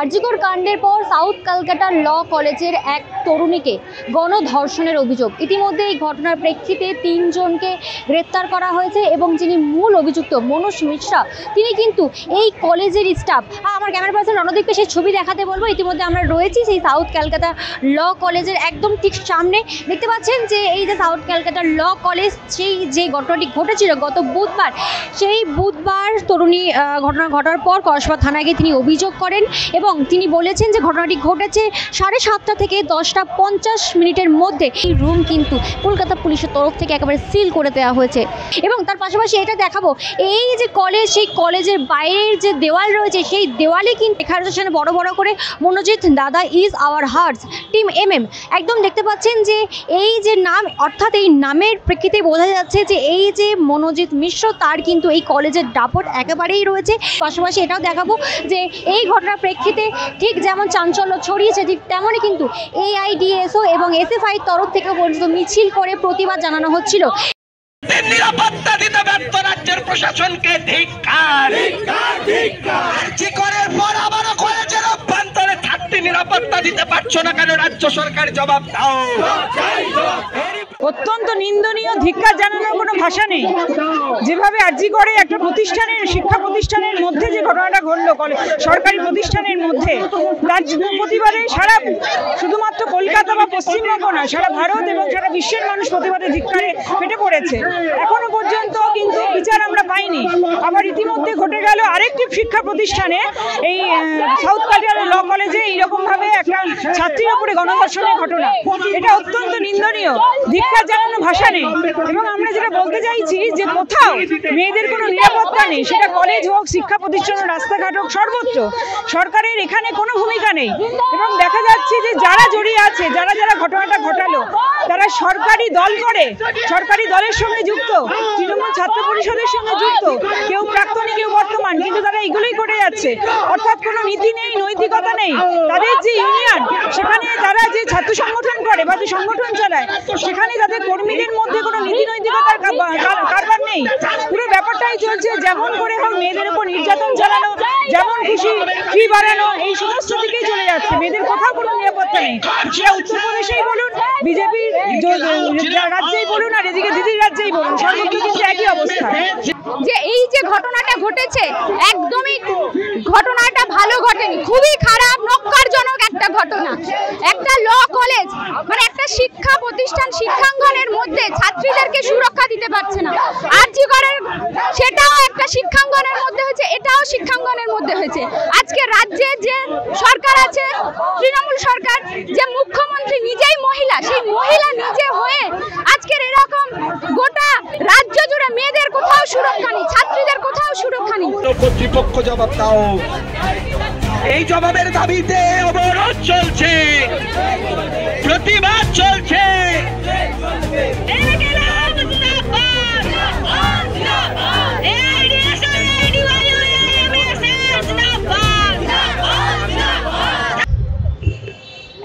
আরজিকর কাণ্ডের পর সাউথ কলকাতার ল কলেজের এক তরুণীকে গণধর্ষণের অভিযোগ। ইতিমধ্যে এই ঘটনার প্রেক্ষিতে 3 জনকে গ্রেপ্তার করা হয়েছে এবং যিনি মূল অভিযুক্ত মনোজ মিশ্রা তিনি কিন্তু এই কলেজের স্টাফ। আমার ক্যামেরা পার্সন রণদীপকে সেই ছবি দেখাতে বলবো। ইতিমধ্যে আমরা রয়েছি সেই সাউথ কলকাতা ল কলেজের একদম ঠিক সামনে। দেখতে পাচ্ছেন যে এই যে সাউথ কলকাতা ল কলেজ, সেই যে ঘটনাটি ঘটেছিল গত বুধবার, সেই বুধবার তরুণী ঘটনা ঘটার পর কসবা থানায় গিয়ে তিনি অভিযোগ করেন এবং তিনি বলেছেন যে ঘটনাটি ঘটেছে 7:30 থেকে 10:50 মধ্যে। এই রুম কিন্তু কলকাতা পুলিশের তরফ থেকে একেবারে সিল করে দেওয়া হয়েছে। এবং তার পাশাপাশি এটা দেখাবো, এই যে কলেজ, সেই কলেজের বাইরের যে দেওয়াল রয়েছে সেই দেওয়ালে কিন্তু লেখা রয়েছে বড় বড় করে মনোজিৎ দাদা is our hertz team MM। একদম দেখতে পাচ্ছেন যে এই যে নাম, অর্থাৎ এই নামের প্রেক্ষিতে বোঝা যাচ্ছে যে এই যে মনোজিৎ মিশ্র তার কিন্তু এই কলেজের দাপট একেবারেই রয়েছে। পাশাপাশি এটাও দেখাবো যে এই ঘটনার প্রেক্ষিতে ঠিক যেমন চাঞ্চল্য ছড়িয়েছে ঠিক তেমনই কিন্তু AIDSO এবং SFI তরফ থেকে পর্যন্ত মিছিল করে প্রতিবাদ জানানো হচ্ছিল। নিরাপত্তা দিতে ব্যর্থ রাজ্যের প্রশাসনকে ধিক্কার। আরজিকরের পর আবারও কলেজের অভ্যন্তরে থাকতে নিরাপত্তা দিতে পারছো না কেন? রাজ্য সরকার জবাব দাও। অত্যন্ত নিন্দনীয়, ধিক্কার জানানোর কোনো ভাষা নেই। যেভাবে আরজিকরে একটা প্রতিষ্ঠানের, শিক্ষা প্রতিষ্ঠানের মধ্যে যে ঘটনাটা ঘটলো, সরকারি প্রতিষ্ঠানের মধ্যে, তার প্রতিবাদে সারা শুধুমাত্র কলকাতা বা পশ্চিমবঙ্গ না, সারা ভারত এবং সারা বিশ্বের মানুষ প্রতিবাদে ধিক্কারে ফেটে পড়েছে। এখনো পর্যন্ত কিন্তু বিচার আমরা পাইনি। আবার ইতিমধ্যে ঘটে গেল আরেকটি শিক্ষা প্রতিষ্ঠানে, এই সাউথ কলকাতা ল কলেজে এইরকমভাবে একটা ছাত্রীর উপরে গণধর্ষণের ঘটনা। এটা অত্যন্ত নিন্দনীয়, ধিক্কার জানানো ভাষা নেই। এবং আমরা যেটা বলতে চাইছি যে কোথাও মেয়েদের কোনো নিরাপত্তা নেই, সেটা কলেজ হোক, শিক্ষা প্রতিষ্ঠান, রাস্তাঘাট হোক, সর্বত্র সরকারের এখানে কোনো ভূমিকা নেই। এবং দেখা যাচ্ছে যে যারা জড়িয়ে আছে, যারা যারা ঘটনাটা ঘটালো, তারা সরকারি দল করে, সরকারি দলের সঙ্গে যুক্ত, তৃণমূল ছাত্র পরিষদের সঙ্গে যুক্ত, কেউ প্রাক্তনী কেউ বর্তমান, কিন্তু তারা এগুলোই করে যাচ্ছে। অর্থাৎ কোনো নীতি নেই, নৈতিকতা নেই। তাদের যে ইউনিয়ন, সেখানে তারা যে ছাত্র সংগঠন করে বা যে সংগঠন চালায়, সেখানে তাদের কর্মীদের মধ্যে কোনো নীতি নৈতিকতার কারবার নেই। পুরো ব্যাপারটাই চলছে যেমন করে হোক মেয়েদের উপর নির্যাতন চালানো, যেমন খুশি ফি বাড়ানো, এই সমস্ত দিকেই চলে যাচ্ছে। মেয়েদের কোথাও কোনো নিরাপত্তা নেই। সেটা উত্তরপ্রদেশেই বলুন, বিজেপির রাজ্যেই বলুন, আর এদিকে দিদির রাজ্যেই বলুন, সর্বত্র কিন্তু একই অবস্থা। যে এই যে ঘটনাটা ঘটেছে, একদমই ঘটনাটা ভালো ঘটেনি, খুবই খারাপ, নক্কারজনক একটা ঘটনা। একটা ল কলেজ মানে একটা শিক্ষা প্রতিষ্ঠান, শিক্ষাঙ্গনের মধ্যে ছাত্রীদেরকে সুরক্ষা দিতে পারছে না। আরজিকরের সেটাও একটা শিক্ষাঙ্গনের মধ্যে হয়েছে, এটাও শিক্ষাঙ্গনের মধ্যে হয়েছে। আজকে রাজ্যে যে সরকার আছে, তৃণমূল সরকার, যে মুখ্যমন্ত্রী নিজেই মহিলা, সেই মহিলা নিজে হয়ে আজকের এরকম গোটা রাজ্য জুড়ে মেয়েদের কোথাও সুরক্ষা নেই, ছাত্রীদের কোথাও সুরক্ষা নেই। কর্তৃপক্ষ জবাব দাও। এই জবাবের দাবিতে অবরোধ চলছে, প্রতিবাদ চলছে।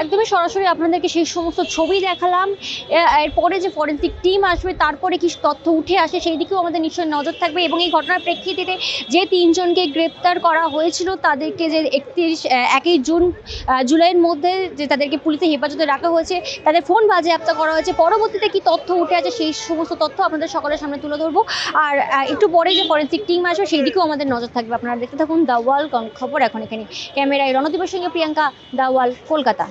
একদমই সরাসরি আপনাদেরকে সেই সমস্ত ছবি দেখালাম। এরপরে যে ফরেন্সিক টিম আসবে, তারপরে কি তথ্য উঠে আসে সেই দিকেও আমাদের নিশ্চয়ই নজর থাকবে। এবং এই ঘটনার প্রেক্ষিতে যে 3 জনকে গ্রেপ্তার করা হয়েছিল, তাদেরকে যে 1 জুলাইয়ের মধ্যে যে তাদেরকে পুলিশের হেফাজতে রাখা হয়েছে, তাদের ফোন বাজেয়াপ্ত করা হয়েছে। পরবর্তীতে কি তথ্য উঠে আছে সেই সমস্ত তথ্য আপনাদের সকলের সামনে তুলে ধরবো। আর একটু পরে যে ফরেন্সিক টিম আসবে সেই দিকেও আমাদের নজর থাকবে। আপনারা দেখতে থাকুন দ্য ওয়াল খবর এখন এখানে। ক্যামেরায় রণদীপের সঙ্গে প্রিয়াঙ্কা, দ্য ওয়াল, কলকাতা।